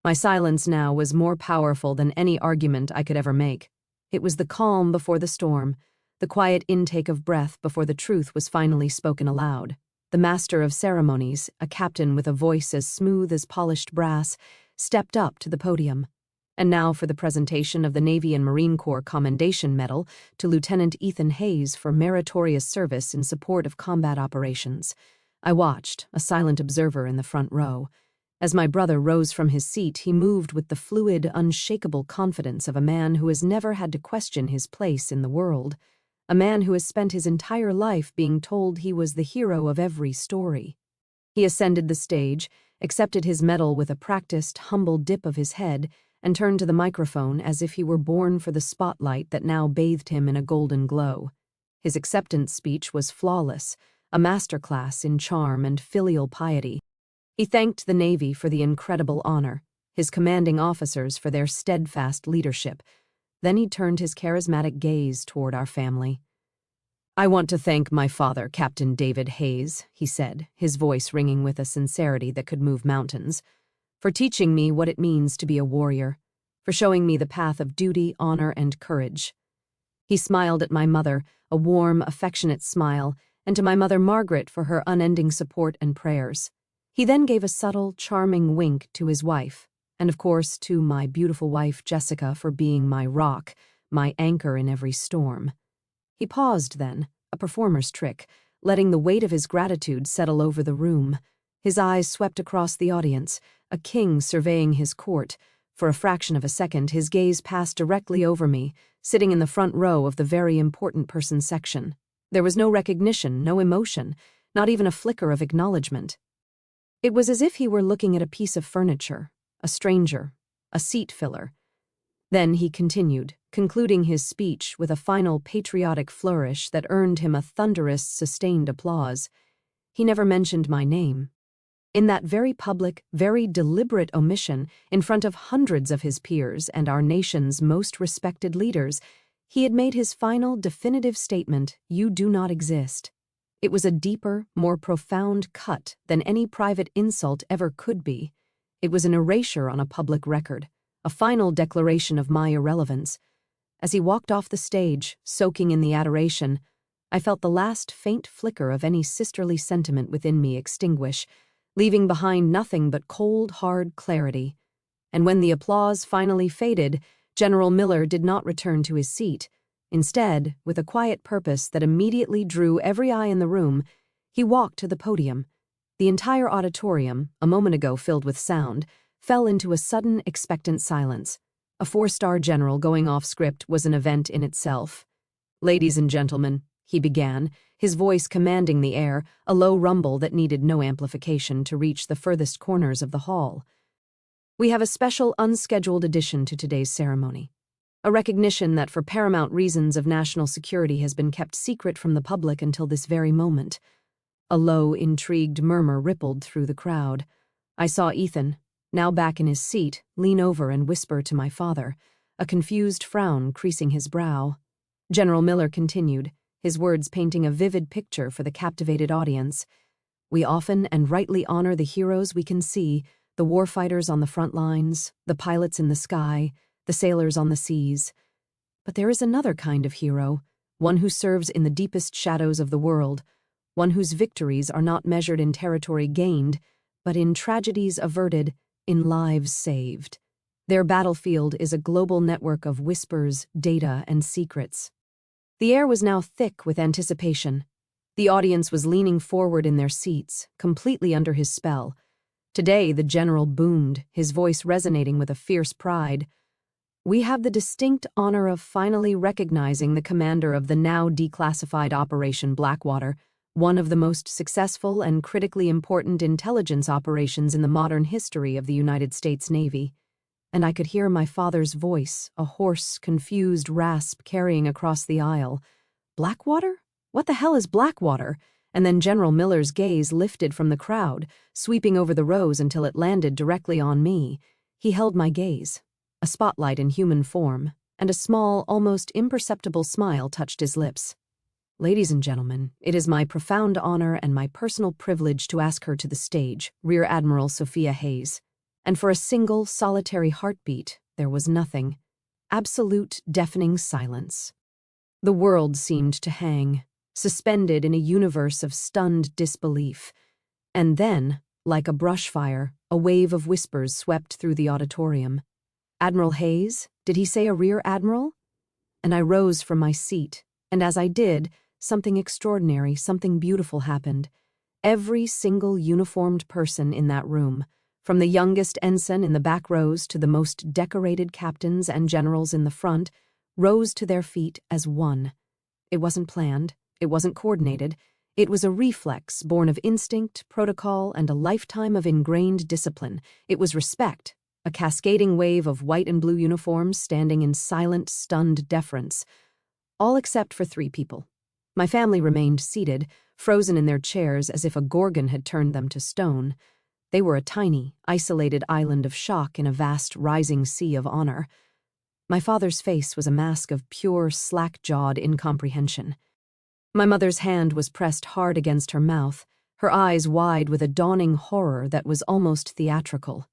My silence now was more powerful than any argument I could ever make. It was the calm before the storm, the quiet intake of breath before the truth was finally spoken aloud. The master of ceremonies, a captain with a voice as smooth as polished brass, stepped up to the podium. And now for the presentation of the Navy and Marine Corps Commendation Medal to Lieutenant Ethan Hayes for meritorious service in support of combat operations. I watched, a silent observer in the front row. As my brother rose from his seat, he moved with the fluid, unshakable confidence of a man who has never had to question his place in the world, a man who has spent his entire life being told he was the hero of every story. He ascended the stage, accepted his medal with a practiced, humble dip of his head, and turned to the microphone as if he were born for the spotlight that now bathed him in a golden glow. His acceptance speech was flawless, a masterclass in charm and filial piety. He thanked the Navy for the incredible honor, his commanding officers for their steadfast leadership. Then he turned his charismatic gaze toward our family. "I want to thank my father, Captain David Hayes," he said, his voice ringing with a sincerity that could move mountains, "for teaching me what it means to be a warrior, for showing me the path of duty, honor, and courage." He smiled at my mother, a warm, affectionate smile, and to my mother Margaret for her unending support and prayers. He then gave a subtle, charming wink to his wife, and of course to my beautiful wife Jessica for being my rock, my anchor in every storm. He paused then, a performer's trick, letting the weight of his gratitude settle over the room. His eyes swept across the audience, a king surveying his court. For a fraction of a second, his gaze passed directly over me, sitting in the front row of the very important person section. There was no recognition, no emotion, not even a flicker of acknowledgement. It was as if he were looking at a piece of furniture, a stranger, a seat filler. Then he continued, concluding his speech with a final patriotic flourish that earned him a thunderous, sustained applause. He never mentioned my name. In that very public, very deliberate omission, in front of hundreds of his peers and our nation's most respected leaders, he had made his final, definitive statement, "You do not exist." It was a deeper, more profound cut than any private insult ever could be. It was an erasure on a public record, a final declaration of my irrelevance. As he walked off the stage, soaking in the adoration, I felt the last faint flicker of any sisterly sentiment within me extinguish, leaving behind nothing but cold, hard clarity. And when the applause finally faded, General Miller did not return to his seat. Instead, with a quiet purpose that immediately drew every eye in the room, he walked to the podium. The entire auditorium, a moment ago filled with sound, fell into a sudden, expectant silence. A 4-star general going off script was an event in itself. "Ladies and gentlemen," he began, his voice commanding the air, a low rumble that needed no amplification to reach the furthest corners of the hall. "We have a special unscheduled addition to today's ceremony. A recognition that for paramount reasons of national security has been kept secret from the public until this very moment." A low, intrigued murmur rippled through the crowd. I saw Ethan, now back in his seat, lean over and whisper to my father, a confused frown creasing his brow. General Miller continued, his words painting a vivid picture for the captivated audience. "We often and rightly honor the heroes we can see, the warfighters on the front lines, the pilots in the sky, the sailors on the seas. But there is another kind of hero, one who serves in the deepest shadows of the world, one whose victories are not measured in territory gained, but in tragedies averted, in lives saved. Their battlefield is a global network of whispers, data, and secrets." The air was now thick with anticipation. The audience was leaning forward in their seats, completely under his spell. Today, the general boomed, his voice resonating with a fierce pride. "We have the distinct honor of finally recognizing the commander of the now declassified Operation Blackwater, one of the most successful and critically important intelligence operations in the modern history of the United States Navy." And I could hear my father's voice, a hoarse, confused rasp carrying across the aisle. "Blackwater? What the hell is Blackwater?" And then General Miller's gaze lifted from the crowd, sweeping over the rows until it landed directly on me. He held my gaze. A spotlight in human form, and a small, almost imperceptible smile touched his lips. "Ladies and gentlemen, it is my profound honor and my personal privilege to ask her to the stage, Rear Admiral Sophia Hayes." And for a single, solitary heartbeat, there was nothing. Absolute, deafening silence. The world seemed to hang, suspended in a universe of stunned disbelief. And then, like a brushfire, a wave of whispers swept through the auditorium. "Admiral Hayes? Did he say a rear admiral?" And I rose from my seat, and as I did, something extraordinary, something beautiful happened. Every single uniformed person in that room, from the youngest ensign in the back rows to the most decorated captains and generals in the front, rose to their feet as one. It wasn't planned. It wasn't coordinated. It was a reflex born of instinct, protocol, and a lifetime of ingrained discipline. It was respect, a cascading wave of white and blue uniforms standing in silent, stunned deference. All except for 3 people. My family remained seated, frozen in their chairs as if a gorgon had turned them to stone. They were a tiny, isolated island of shock in a vast, rising sea of honor. My father's face was a mask of pure, slack-jawed incomprehension. My mother's hand was pressed hard against her mouth, her eyes wide with a dawning horror that was almost theatrical.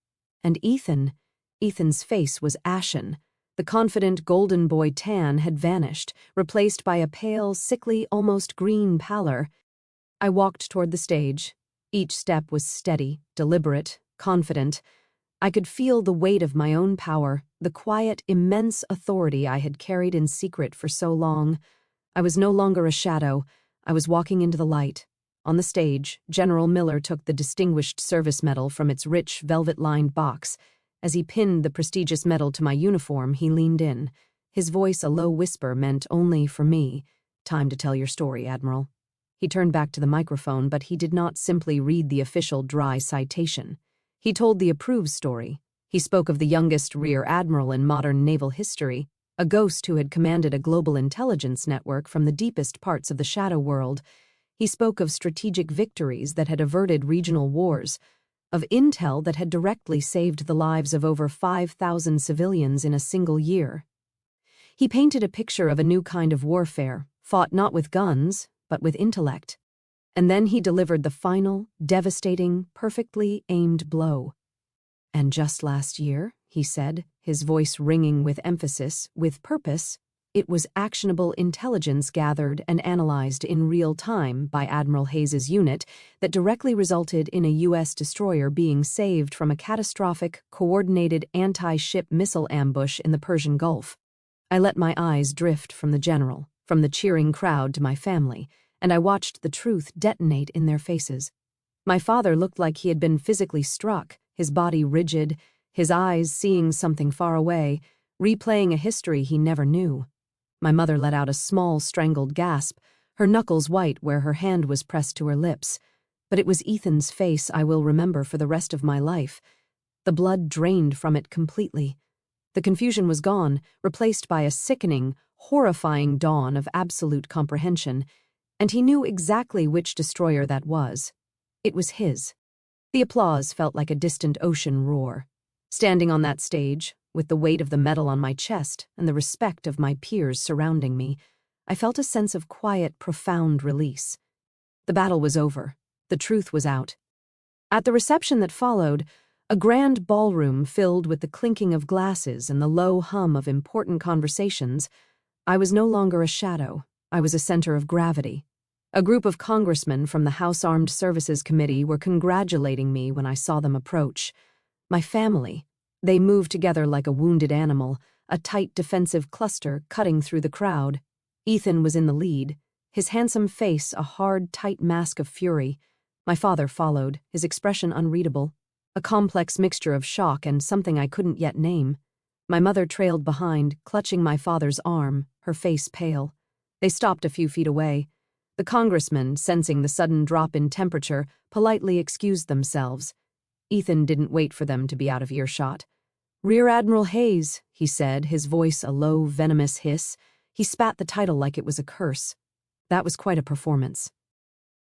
And Ethan's face was ashen. The confident golden boy tan had vanished, replaced by a pale, sickly, almost green pallor. I walked toward the stage. Each step was steady, deliberate, confident. I could feel the weight of my own power, the quiet, immense authority I had carried in secret for so long. I was no longer a shadow. I was walking into the light. On the stage, General Miller took the Distinguished Service Medal from its rich, velvet-lined box. As he pinned the prestigious medal to my uniform, he leaned in. His voice a low whisper meant only for me. "Time to tell your story, Admiral." He turned back to the microphone, but he did not simply read the official dry citation. He told the approved story. He spoke of the youngest rear admiral in modern naval history, a ghost who had commanded a global intelligence network from the deepest parts of the shadow world. He spoke of strategic victories that had averted regional wars, of intel that had directly saved the lives of over 5,000 civilians in a single year. He painted a picture of a new kind of warfare, fought not with guns, but with intellect. And then he delivered the final, devastating, perfectly aimed blow. "And just last year," he said, his voice ringing with emphasis, with purpose, "it was actionable intelligence gathered and analyzed in real time by Admiral Hayes's unit that directly resulted in a U.S. destroyer being saved from a catastrophic, coordinated anti-ship missile ambush in the Persian Gulf. I let my eyes drift from the general, from the cheering crowd to my family, and I watched the truth detonate in their faces. My father looked like he had been physically struck, his body rigid, his eyes seeing something far away, replaying a history he never knew. My mother let out a small, strangled gasp, her knuckles white where her hand was pressed to her lips. But it was Ethan's face I will remember for the rest of my life. The blood drained from it completely. The confusion was gone, replaced by a sickening, horrifying dawn of absolute comprehension, and he knew exactly which destroyer that was. It was his. The applause felt like a distant ocean roar. Standing on that stage, with the weight of the medal on my chest and the respect of my peers surrounding me, I felt a sense of quiet, profound release. The battle was over. The truth was out. At the reception that followed, a grand ballroom filled with the clinking of glasses and the low hum of important conversations, I was no longer a shadow. I was a center of gravity. A group of congressmen from the House Armed Services Committee were congratulating me when I saw them approach. My family. They moved together like a wounded animal, a tight defensive cluster cutting through the crowd. Ethan was in the lead, his handsome face a hard, tight mask of fury. My father followed, his expression unreadable, a complex mixture of shock and something I couldn't yet name. My mother trailed behind, clutching my father's arm, her face pale. They stopped a few feet away. The congressman, sensing the sudden drop in temperature, politely excused themselves. Ethan didn't wait for them to be out of earshot. "Rear Admiral Hayes," he said, his voice a low, venomous hiss. He spat the title like it was a curse. That was quite a performance.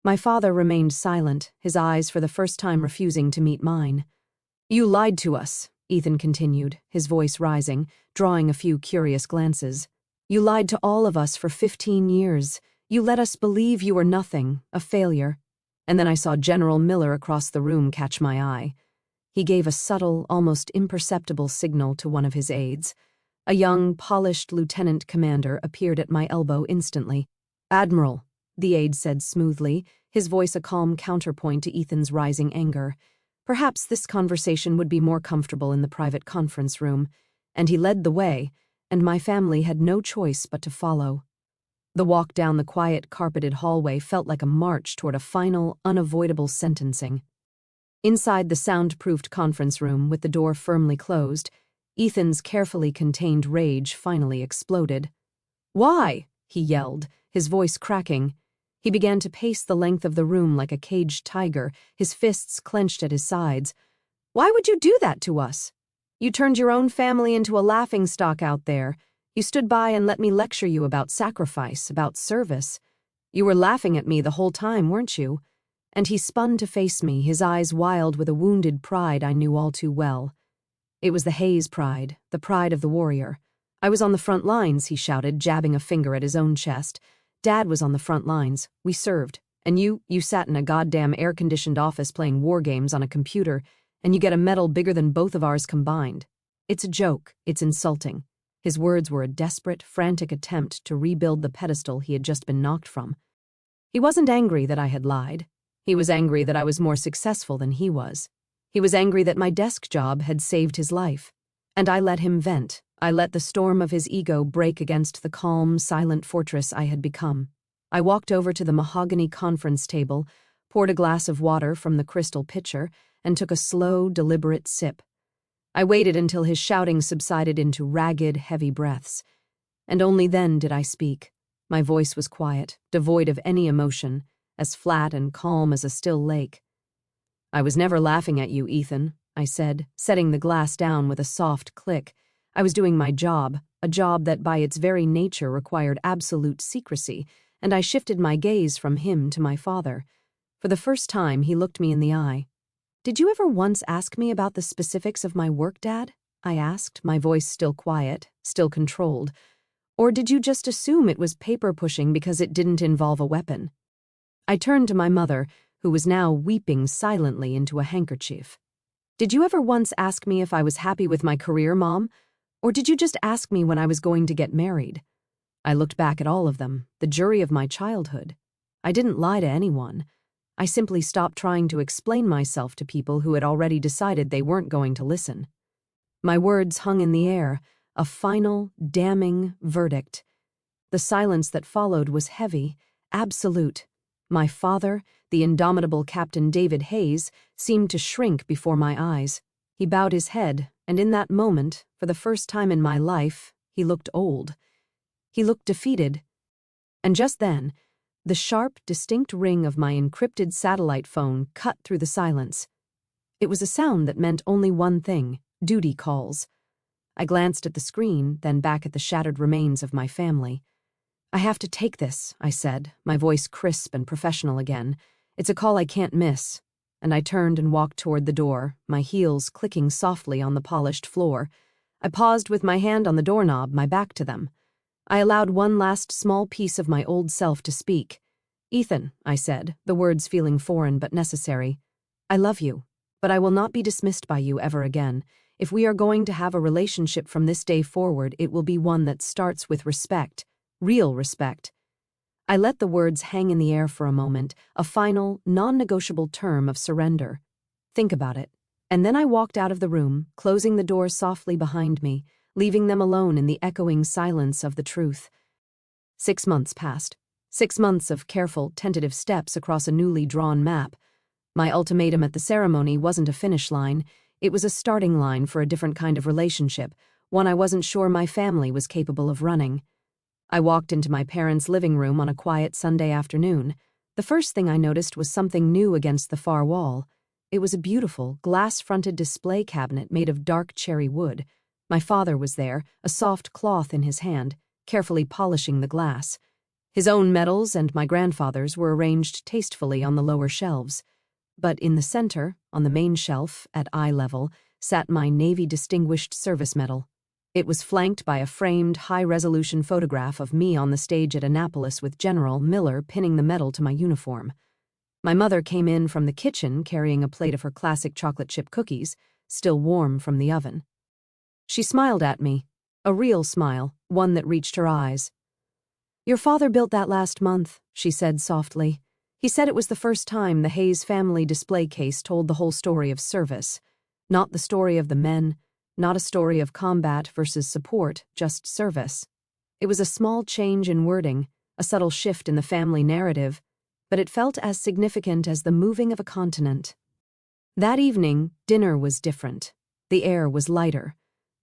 My father remained silent, his eyes for the first time refusing to meet mine. "You lied to us," Ethan continued, his voice rising, drawing a few curious glances. "You lied to all of us for 15 years. You let us believe you were nothing, a failure." And then I saw General Miller across the room catch my eye. He gave a subtle, almost imperceptible signal to one of his aides. A young, polished lieutenant commander appeared at my elbow instantly. "Admiral," the aide said smoothly, his voice a calm counterpoint to Ethan's rising anger. Perhaps this conversation would be more comfortable in the private conference room, and he led the way, and my family had no choice but to follow. The walk down the quiet, carpeted hallway felt like a march toward a final, unavoidable sentencing. Inside the soundproofed conference room, with the door firmly closed, Ethan's carefully contained rage finally exploded. "Why?" he yelled, his voice cracking. He began to pace the length of the room like a caged tiger, his fists clenched at his sides. "Why would you do that to us? You turned your own family into a laughingstock out there. You stood by and let me lecture you about sacrifice, about service. You were laughing at me the whole time, weren't you?" And he spun to face me, his eyes wild with a wounded pride I knew all too well. It was the Hayes pride, the pride of the warrior. "I was on the front lines," he shouted, jabbing a finger at his own chest. "Dad was on the front lines. We served. And you sat in a goddamn air-conditioned office playing war games on a computer, and you get a medal bigger than both of ours combined. It's a joke. It's insulting." His words were a desperate, frantic attempt to rebuild the pedestal he had just been knocked from. He wasn't angry that I had lied. He was angry that I was more successful than he was. He was angry that my desk job had saved his life. And I let him vent. I let the storm of his ego break against the calm, silent fortress I had become. I walked over to the mahogany conference table, poured a glass of water from the crystal pitcher, and took a slow, deliberate sip. I waited until his shouting subsided into ragged, heavy breaths. And only then did I speak. My voice was quiet, devoid of any emotion, as flat and calm as a still lake. "I was never laughing at you, Ethan," I said, setting the glass down with a soft click. I was doing my job, a job that by its very nature required absolute secrecy, and I shifted my gaze from him to my father. For the first time, he looked me in the eye. "Did you ever once ask me about the specifics of my work, Dad?" I asked, my voice still quiet, still controlled. "Or did you just assume it was paper pushing because it didn't involve a weapon?" I turned to my mother, who was now weeping silently into a handkerchief. "Did you ever once ask me if I was happy with my career, Mom? Or did you just ask me when I was going to get married?" I looked back at all of them, the jury of my childhood. I didn't lie to anyone. I simply stopped trying to explain myself to people who had already decided they weren't going to listen. My words hung in the air, a final, damning verdict. The silence that followed was heavy, absolute. My father, the indomitable Captain David Hayes, seemed to shrink before my eyes. He bowed his head, and in that moment, for the first time in my life, he looked old. He looked defeated. And just then, the sharp, distinct ring of my encrypted satellite phone cut through the silence. It was a sound that meant only one thing: duty calls. I glanced at the screen, then back at the shattered remains of my family. "I have to take this," I said, my voice crisp and professional again. "It's a call I can't miss." And I turned and walked toward the door, my heels clicking softly on the polished floor. I paused with my hand on the doorknob, my back to them. I allowed one last small piece of my old self to speak. "Ethan," I said, the words feeling foreign but necessary, "I love you, but I will not be dismissed by you ever again. If we are going to have a relationship from this day forward, it will be one that starts with respect, real respect." I let the words hang in the air for a moment, a final, non-negotiable term of surrender. Think about it. And then I walked out of the room, closing the door softly behind me, leaving them alone in the echoing silence of the truth. 6 months passed. 6 months of careful, tentative steps across a newly drawn map. My ultimatum at the ceremony wasn't a finish line. It was a starting line for a different kind of relationship, one I wasn't sure my family was capable of running. I walked into my parents' living room on a quiet Sunday afternoon. The first thing I noticed was something new against the far wall. It was a beautiful, glass-fronted display cabinet made of dark cherry wood. My father was there, a soft cloth in his hand, carefully polishing the glass. His own medals and my grandfather's were arranged tastefully on the lower shelves. But in the center, on the main shelf, at eye level, sat my Navy Distinguished Service Medal. It was flanked by a framed, high-resolution photograph of me on the stage at Annapolis with General Miller pinning the medal to my uniform. My mother came in from the kitchen carrying a plate of her classic chocolate chip cookies, still warm from the oven. She smiled at me, a real smile, one that reached her eyes. "Your father built that last month," she said softly. "He said it was the first time the Hayes family display case told the whole story of service. Not the story of the men, not a story of combat versus support, just service. It was a small change in wording, a subtle shift in the family narrative, but it felt as significant as the moving of a continent." That evening, dinner was different. The air was lighter.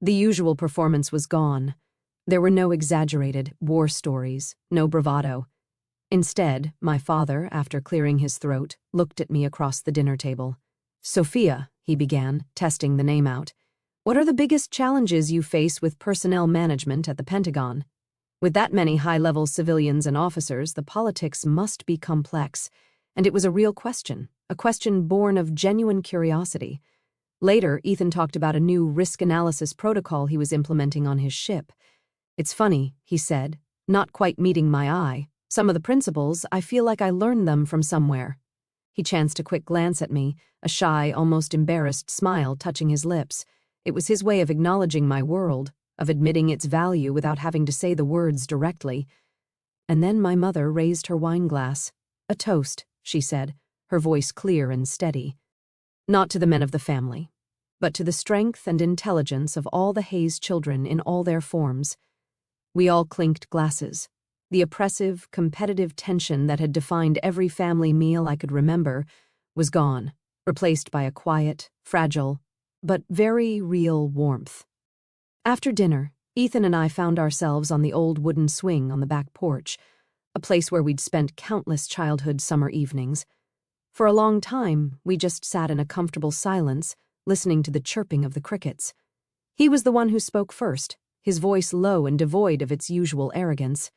The usual performance was gone. There were no exaggerated war stories, no bravado. Instead, my father, after clearing his throat, looked at me across the dinner table. "Sophia," he began, testing the name out, "what are the biggest challenges you face with personnel management at the Pentagon? With that many high-level civilians and officers, the politics must be complex." And it was a real question, a question born of genuine curiosity. Later, Ethan talked about a new risk analysis protocol he was implementing on his ship. "It's funny," he said, "not quite meeting my eye. Some of the principles, I feel like I learned them from somewhere." He chanced a quick glance at me, a shy, almost embarrassed smile touching his lips. It was his way of acknowledging my world, of admitting its value without having to say the words directly. And then my mother raised her wine glass. "A toast," she said, her voice clear and steady. "Not to the men of the family, but to the strength and intelligence of all the Hayes children in all their forms." We all clinked glasses. The oppressive, competitive tension that had defined every family meal I could remember was gone, replaced by a quiet, fragile, but very real warmth. After dinner, Ethan and I found ourselves on the old wooden swing on the back porch, a place where we'd spent countless childhood summer evenings. For a long time, we just sat in a comfortable silence, listening to the chirping of the crickets. He was the one who spoke first, his voice low and devoid of its usual arrogance.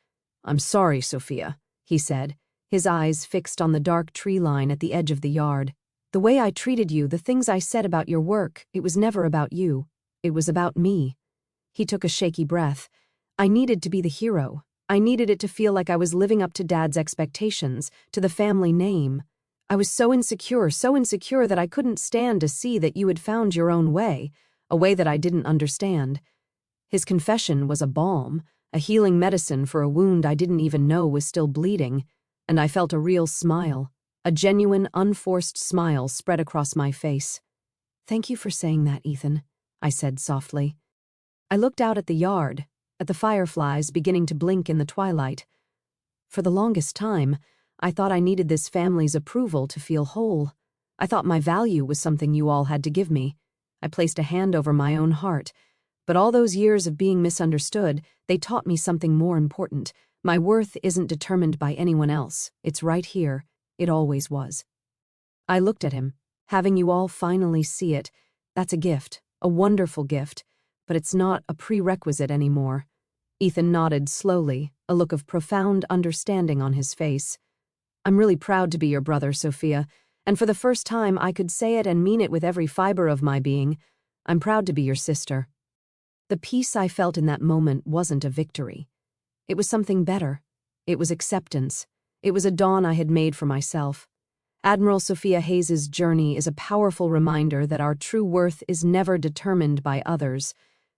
"I'm sorry, Sophia," he said, his eyes fixed on the dark tree line at the edge of the yard. "The way I treated you, the things I said about your work, it was never about you. It was about me." He took a shaky breath. "I needed to be the hero. I needed it to feel like I was living up to Dad's expectations, to the family name. I was so insecure that I couldn't stand to see that you had found your own way, a way that I didn't understand." His confession was a balm, a healing medicine for a wound I didn't even know was still bleeding, and I felt a real smile, a genuine, unforced smile spread across my face. "Thank you for saying that, Ethan," I said softly. I looked out at the yard, at the fireflies beginning to blink in the twilight. For the longest time, I thought I needed this family's approval to feel whole. I thought my value was something you all had to give me. I placed a hand over my own heart. But all those years of being misunderstood, they taught me something more important. My worth isn't determined by anyone else. It's right here. It always was. I looked at him. Having you all finally see it, that's a gift, a wonderful gift, but it's not a prerequisite anymore. Ethan nodded slowly, a look of profound understanding on his face. I'm really proud to be your brother, Sophia, and for the first time I could say it and mean it with every fiber of my being. I'm proud to be your sister. The peace I felt in that moment wasn't a victory. It was something better. It was acceptance. It was a dawn I had made for myself. Admiral Sophia Hayes's journey is a powerful reminder that our true worth is never determined by others.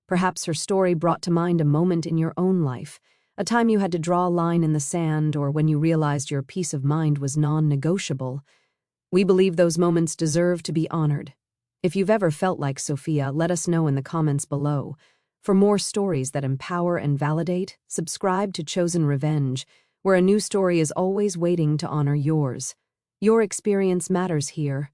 Perhaps her story brought to mind a moment in your own life, a time you had to draw a line in the sand or when you realized your peace of mind was non-negotiable. We believe those moments deserve to be honored. If you've ever felt like Sophia, let us know in the comments below. For more stories that empower and validate, subscribe to Chosen Revenge, where a new story is always waiting to honor yours. Your experience matters here.